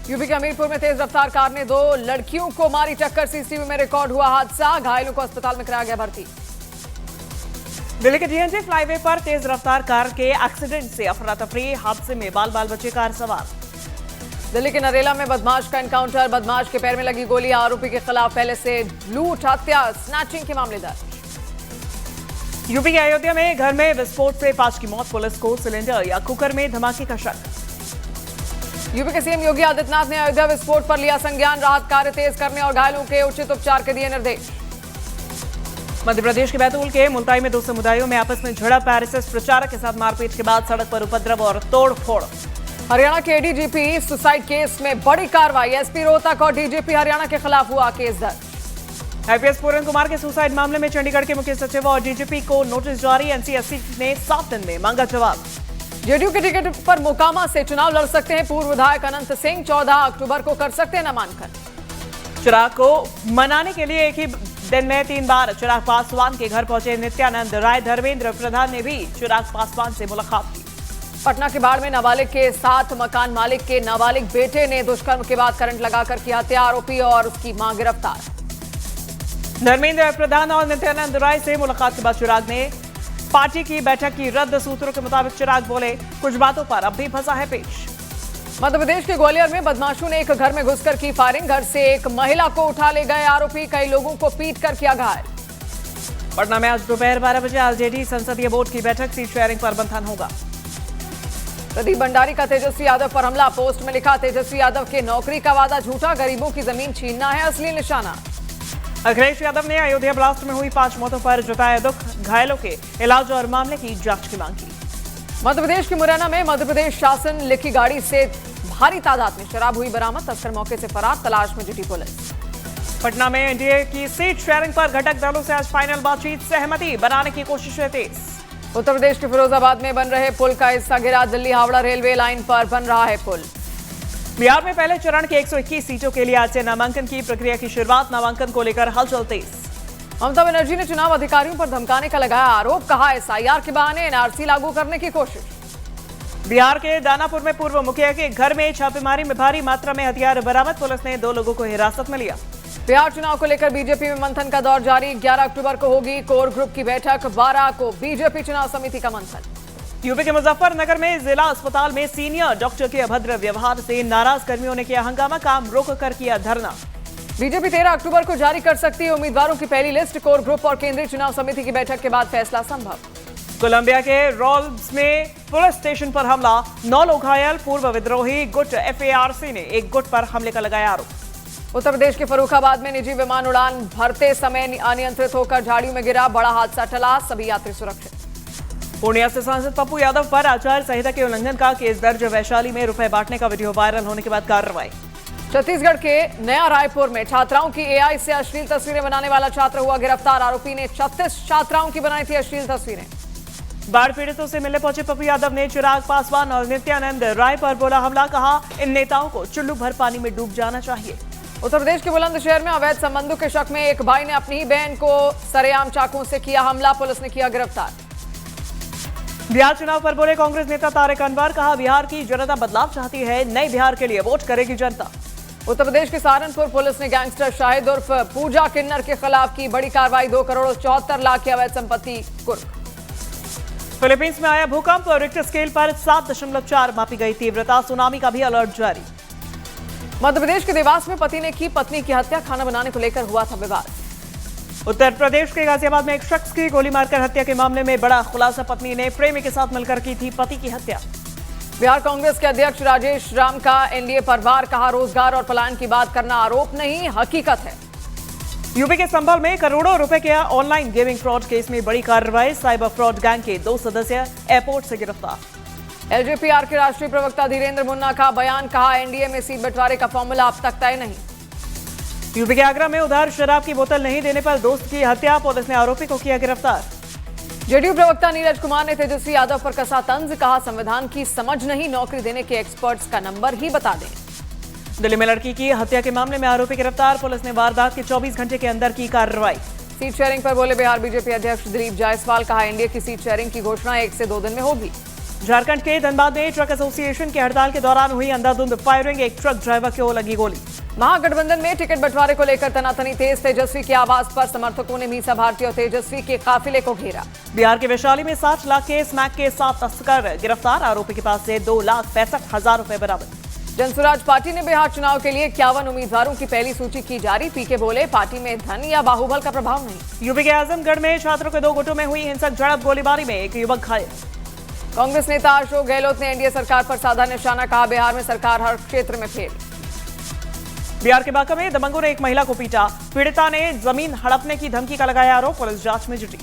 UP के हमीरपुर में तेज रफ्तार कार ने 2 लड़कियों को मारी टक्कर। सीसीटीवी में रिकॉर्ड हुआ हादसा, घायलों को अस्पताल में कराया गया भर्ती। दिल्ली के जीएनजी फ्लाईवे पर तेज रफ्तार कार के एक्सीडेंट से अफरा तफरी, हादसे में बाल बाल बचे कार सवार। दिल्ली के नरेला में बदमाश का एनकाउंटर, बदमाश के पैर में लगी गोली, आरोपी के खिलाफ पहले से लूट, हत्या, स्नैचिंग के मामले दर्ज। यूपी के अयोध्या में घर में विस्फोट से 5 की मौत, पुलिस को सिलेंडर या कुकर में धमाके का शक। यूपी के सीएम योगी आदित्यनाथ ने अयोध्या विस्फोट पर लिया संज्ञान, राहत कार्य तेज करने और घायलों के उचित उपचार के दिए निर्देश। मध्य प्रदेश के बैतूल के मुल्ताई में 2 समुदायों में आपस में झड़प, आरएसएस प्रचारक के साथ मारपीट के बाद सड़क पर उपद्रव और तोड़फोड़। हरियाणा के एडीजीपी सुसाइड केस में बड़ी कार्रवाई, एसपी रोहतक और डीजीपी हरियाणा के खिलाफ हुआ केस दर्ज। आईपीएस पूरन कुमार के सुसाइड मामले में चंडीगढ़ के मुख्य सचिव और डीजीपी को नोटिस जारी, एनसीएससी ने 7 दिन में मांगा जवाब। जेडीयू के टिकट पर मोकामा से चुनाव लड़ सकते हैं पूर्व विधायक अनंत सिंह, 14 अक्टूबर को कर सकते हैं नामांकन। चिराग को मनाने के लिए एक ही दिन में 3 बार चिराग पासवान के घर पहुंचे नित्यानंद राय। धर्मेंद्र प्रधान ने भी चिराग पासवान से मुलाकात की। पटना के बाढ़ में नाबालिग के साथ मकान मालिक के नाबालिग बेटे ने दुष्कर्म के बाद करंट लगाकर किया हत्या, आरोपी और उसकी मां गिरफ्तार। धर्मेंद्र प्रधान और नित्यानंद राय से मुलाकात के बाद चिराग ने पार्टी की बैठक की रद्द। सूत्रों के मुताबिक चिराग बोले, कुछ बातों पर अब भी फंसा है पेश। मध्य प्रदेश के ग्वालियर में बदमाशों ने एक घर में घुसकर की फायरिंग, घर से एक महिला को उठा ले गए आरोपी, कई लोगों को पीट कर किया घायल। पटना में आज दोपहर 12 बजे आरजेडी संसदीय बोर्ड की बैठक, सीट शेयरिंग पर मंथन होगा। प्रदीप भंडारी का तेजस्वी यादव पर हमला, पोस्ट में लिखा, तेजस्वी यादव के नौकरी का वादा झूठा, गरीबों की जमीन छीनना है असली निशाना। अखिलेश यादव ने अयोध्या ब्लास्ट में हुई 5 मौतों पर जताया दुख, घायलों के इलाज और मामले की जांच की मांग की। मध्य प्रदेश के मुरैना में मध्य प्रदेश शासन लिखी गाड़ी से भारी तादाद में शराब हुई बरामद, तस्कर मौके से फरार, तलाश में जुटी पुलिस। पटना में एनडीए की सीट शेयरिंग पर घटक दलों से आज फाइनल बातचीत, सहमति बनाने की कोशिशें तेज। उत्तर प्रदेश के फिरोजाबाद में बन रहे पुल का हिस्सा गिरा, दिल्ली हावड़ा रेलवे लाइन पर बन रहा है पुल। बिहार में पहले चरण की 121 सीटों के लिए आज से नामांकन की प्रक्रिया की शुरुआत, नामांकन को लेकर हलचल तेज। ममता बनर्जी ने चुनाव अधिकारियों पर धमकाने का लगाया आरोप, कहा एसआईआर के बहाने एनआरसी लागू करने की कोशिश। बिहार के दानापुर में पूर्व मुखिया के घर में छापेमारी में भारी मात्रा में हथियार बरामद, पुलिस ने 2 लोगों को हिरासत में लिया। बिहार चुनाव को लेकर बीजेपी में मंथन का दौर जारी, 11 अक्टूबर को होगी कोर ग्रुप की बैठक, 12 को बीजेपी चुनाव समिति का मंथन। यूपी के मुजफ्फरनगर में जिला अस्पताल में सीनियर डॉक्टर के अभद्र व्यवहार से नाराज कर्मियों ने किया हंगामा, काम रोक कर किया धरना। बीजेपी 13 अक्टूबर को जारी कर सकती है उम्मीदवारों की पहली लिस्ट, कोर ग्रुप और केंद्रीय चुनाव समिति की बैठक के बाद फैसला संभव। कोलंबिया के रॉल्स में पुलिस स्टेशन पर हमला, 9 लोग घायल, पूर्व विद्रोही गुट एफएआरसी ने एक गुट पर हमले का लगाया आरोप। उत्तर प्रदेश के फर्रुखाबाद में निजी विमान उड़ान भरते समय अनियंत्रित होकर झाड़ियों में गिरा, बड़ा हादसा टला, सभी यात्री सुरक्षित। पूर्णिया से सांसद पप्पू यादव पर आचार संहिता के उल्लंघन का केस दर्ज, वैशाली में रुपए बांटने का वीडियो वायरल होने के बाद कार्रवाई। छत्तीसगढ़ के नया रायपुर में छात्राओं की एआई से अश्लील तस्वीरें बनाने वाला छात्र हुआ गिरफ्तार, आरोपी ने 36 छात्राओं की बनाई थी अश्लील तस्वीरें। बाढ़ पीड़ितों से मिलने पहुंचे पप्पू यादव ने चिराग पासवान और नित्यानंद राय पर बोला हमला, कहा इन नेताओं को चुल्लू भर पानी में डूब जाना चाहिए। उत्तर प्रदेश के बुलंदशहर में अवैध संबंधों के शक में एक भाई ने अपनी ही बहन को सरेआम चाकू से किया हमला, पुलिस ने किया गिरफ्तार। बिहार चुनाव पर बोले कांग्रेस नेता तारिक अनवर, कहा बिहार की जनता बदलाव चाहती है, नए बिहार के लिए वोट करेगी जनता। उत्तर प्रदेश के सहारनपुर पुलिस ने गैंगस्टर शाहिद उर्फ पूजा किन्नर के खिलाफ की बड़ी कार्रवाई, 2 करोड़ 74 लाख की अवैध संपत्ति कुर्क। फिलीपींस में आया भूकंप, रिक्टर स्केल पर 7.4 मापी गई तीव्रता, सुनामी का भी अलर्ट जारी। मध्य प्रदेश के देवास में पति ने की पत्नी की हत्या, खाना बनाने को लेकर हुआ था विवाद। उत्तर प्रदेश के गाजियाबाद में एक शख्स की गोली मारकर हत्या के मामले में बड़ा खुलासा, पत्नी ने प्रेमी के साथ मिलकर की थी पति की हत्या। बिहार कांग्रेस के अध्यक्ष राजेश राम का एनडीए पर वार, कहा रोजगार और पलायन की बात करना आरोप नहीं हकीकत है। यूपी के संभल में करोड़ों रुपए के ऑनलाइन गेमिंग फ्रॉड केस में बड़ी कार्रवाई, साइबर फ्रॉड गैंग के 2 सदस्य एयरपोर्ट से गिरफ्तार। एलजेपीआर के राष्ट्रीय प्रवक्ता धीरेन्द्र मुन्ना का बयान, कहा एनडीए में सीट बंटवारे का फॉर्मूला अब तक तय नहीं। यूपी के आगरा में उधार शराब की बोतल नहीं देने पर दोस्त की हत्या, पुलिस ने आरोपी को किया गिरफ्तार। जेडीयू प्रवक्ता नीरज कुमार ने तेजस्वी यादव पर कसा तंज, कहा संविधान की समझ नहीं, नौकरी देने के एक्सपर्ट्स का नंबर ही बता दें। दिल्ली में लड़की की हत्या के मामले में आरोपी गिरफ्तार, पुलिस ने वारदात के 24 घंटे के अंदर की कार्रवाई। सीट शेयरिंग पर बोले बिहार बीजेपी अध्यक्ष दिलीप जायसवाल, कहा एनडीए की सीट शेयरिंग की घोषणा 1 से 2 दिन में होगी। झारखंड के धनबाद में ट्रक एसोसिएशन की हड़ताल के दौरान हुई अंधाधुंध फायरिंग, एक ट्रक ड्राइवर को लगी गोली। महागठबंधन में टिकट बंटवारे को लेकर तनातनी तेज, तेजस्वी के आवास पर समर्थकों ने मीसा भारती और तेजस्वी के काफिले को घेरा। बिहार के वैशाली में 60 लाख के स्मैक के 7 तस्कर गिरफ्तार, आरोपी के पास से 2,65,000 रुपए बरामद। जनसुराज पार्टी ने बिहार चुनाव के लिए 51 उम्मीदवारों की पहली सूची की जारी। पीके बोले, पार्टी में धन या बाहुबल का प्रभाव नहीं। यूपी के आजमगढ़ में छात्रों के 2 गुटों में हुई हिंसक झड़प, गोलीबारी में एक युवक घायल। कांग्रेस नेता अशोक गहलोत ने एनडीए सरकार पर साधा निशाना, कहा बिहार में सरकार हर क्षेत्र में फेल। बिहार के बांका में दबंगों ने एक महिला को पीटा, पीड़िता ने जमीन हड़पने की धमकी का लगाया आरोप, पुलिस जांच में जुटी।